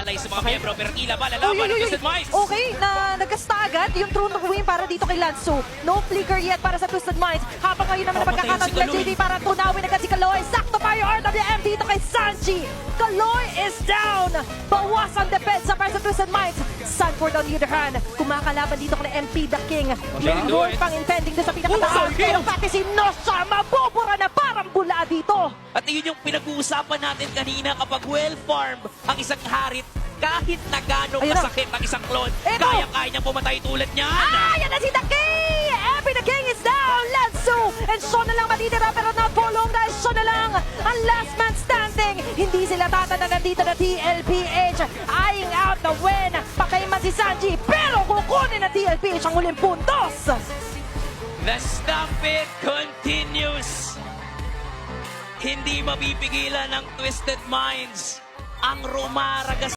nag-aalay sa mga miyembro, pero tila ba lalaban ng Twisted Minds? Okay, nagkasta agad yung True Win para dito kay Lanzo. No flicker yet para sa Twisted Minds. Habang ngayon naman Papatayin napagkakataon si nila Kaloy. JD para tunawin agad si Kaloy. Sakto pa yung RWM dito kay Sanji. Kaloy is down. Bawas ang depensa para sa Twisted Minds. Sanford on the other hand, kumakalaban dito kay MP The King. May Shady more do it. pang impending doon sa pinakataas. Oh, Pero pati si Nosha mabubura na parang bula dito. At iyon yung pinag-uusapan natin kanina kapag well-farmed ang isang harit, kahit na gano'ng Ayun na. kasakit ang isang clone, Eto. kaya-kaya niyang pumatay tulad niyan. Ah, yan na si The King! MP The King is down! Lanzo! And Sean na lang matitira pero not for long dahil Sean na lang ang last man standing. Hindi sila tatanagan dito na TLPH. Eyeing out the win. Pakaiman si Sanji pero kukunin na TLPH ang uling puntos. The stampede continues. Hindi mapipigilan ng Twisted Minds ang rumaragas